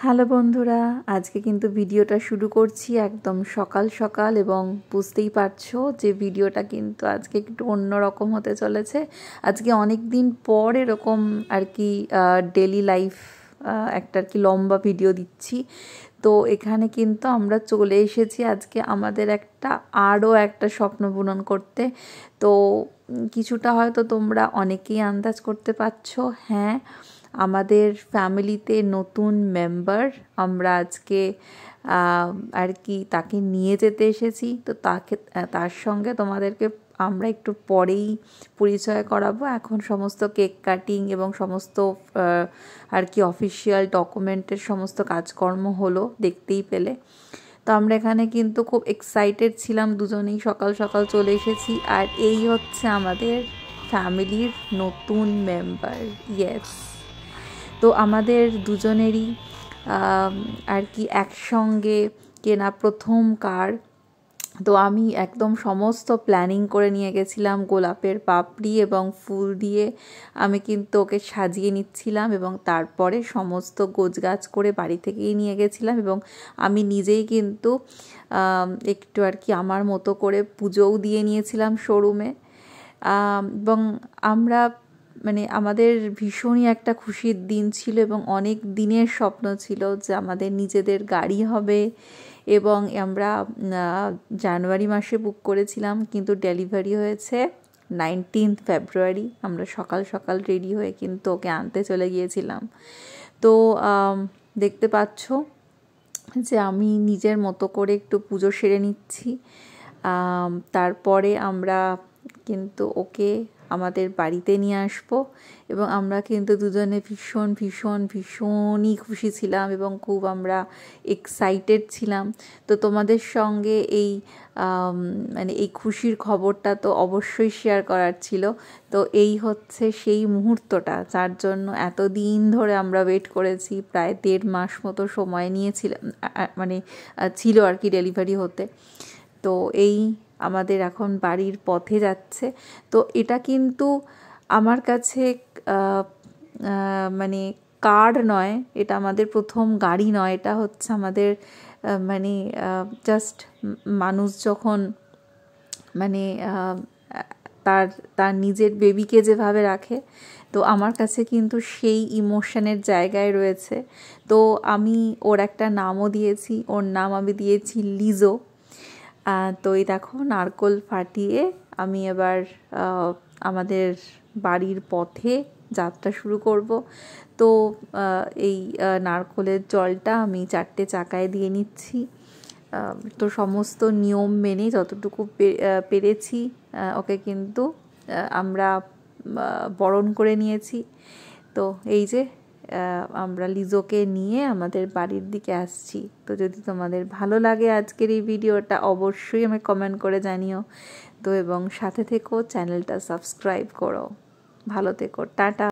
Hello বন্ধুরা, আজকে কিন্তু ভিডিওটা শুরু করছি একদম সকাল সকাল এবং বুঝতেই পারছো যে ভিডিওটা কিন্তু আজকে একটু অন্যরকম হতে চলেছে। আজকে অনেক দিন পর এরকম আর কি ডেলি লাইফ একটা আর কি লম্বা ভিডিও দিচ্ছি। তো এখানে কিন্তু আমরা চলে এসেছি আজকে আমাদের আরও একটা স্বপ্ন পূরণ করতে। তো কিছুটা হয়তো তোমরা অনেকেই আন্দাজ করতে পারছো, হ্যাঁ আমাদের ফ্যামিলিতে নতুন মেম্বার আমরা আজকে আর কি তাকে নিয়ে যেতে এসেছি। তো তার সঙ্গে তোমাদেরকে আমরা একটু পরেই পরিচয় করাবো। এখন সমস্ত কেক কাটিং এবং সমস্ত আর কি অফিসিয়াল ডকুমেন্টের সমস্ত কাজকর্ম হলো, দেখতেই পেলে। তো আমরা এখানে কিন্তু খুব এক্সাইটেড ছিলাম, দুজনেই সকাল সকাল চলে এসেছি। আর এই হচ্ছে আমাদের ফ্যামিলির নতুন মেম্বার, ইয়েস। তো আমাদের দুজনেরই আর কি একসঙ্গে কেনা প্রথম কার। তো আমি একদম সমস্ত প্ল্যানিং করে নিয়ে গেছিলাম, গোলাপের পাপড়ি এবং ফুল দিয়ে আমি কিন্তু ওকে সাজিয়ে নিচ্ছিলাম এবং তারপরে সমস্ত গোছগাছ করে বাড়ি থেকেই নিয়ে গেছিলাম। এবং আমি নিজেই কিন্তু একটু আর কি আমার মতো করে পুজোও দিয়ে নিয়েছিলাম শোরুমে। এবং আমরা আমাদের ভীষণই একটা খুশির দিন ছিল এবং অনেক দিনের স্বপ্ন ছিল যে আমাদের নিজেদের গাড়ি হবে। এবং আমরা জানুয়ারি মাসে বুক করেছিলাম, কিন্তু ডেলিভারি হয়েছে 19 ফেব্রুয়ারি। আমরা সকাল সকাল রেডি হয়ে কিন্তু ওকে আনতে চলে গিয়েছিলাম। তো দেখতে পাচ্ছ যে আমি নিজের মতো করে একটু পুজো সেরে নিচ্ছি। তারপরে আমরা কিন্তু ওকে আমাদের বাড়িতে নিয়ে আসবো এবং আমরা কিন্তু দুজনে ভীষণ ভীষণ ভীষণই খুশি ছিলাম এবং খুব আমরা এক্সাইটেড ছিলাম। তো তোমাদের সঙ্গে এই এই খুশির খবরটা তো অবশ্যই শেয়ার করার ছিল। তো এই হচ্ছে সেই মুহূর্তটা যার জন্য এতদিন ধরে আমরা ওয়েট করেছি, প্রায় 1.5 মাস মতো সময় নিয়েছিলাম, ছিল আর কি ডেলিভারি হতে। তো এই আমাদের এখন বাড়ির পথে যাচ্ছে। তো এটা কিন্তু আমার কাছে কার নয়, এটা আমাদের প্রথম গাড়ি নয়, এটা হচ্ছে আমাদের জাস্ট মানুষ যখন তার নিজের বেবিকে যেভাবে রাখে, তো আমার কাছে কিন্তু সেই ইমোশনের জায়গায় রয়েছে। তো আমি ওর একটা নামও দিয়েছি, ওর নাম আমি দিয়েছি লিজো। তো এই দেখো নারকোল ফাটিয়ে আমি এবার আমাদের বাড়ির পথে যাত্রা শুরু করব। তো এই নারকোলের জলটা আমি 4টে চাকায় দিয়ে নিচ্ছি। তো সমস্ত নিয়ম মেনে যতটুকু পেরেছি ওকে কিন্তু আমরা বরণ করে নিয়েছি। তো এই যে আমরা লিজোকে নিয়ে আমাদের বাড়ির দিকে আসছি। তো যদি তোমাদের ভালো লাগে আজকের এই ভিডিওটা, অবশ্যই আমায় কমেন্ট করে জানিও। তো এবং সাথে থেকো, চ্যানেলটা সাবস্ক্রাইব করো। ভালো থেকো, টাটা।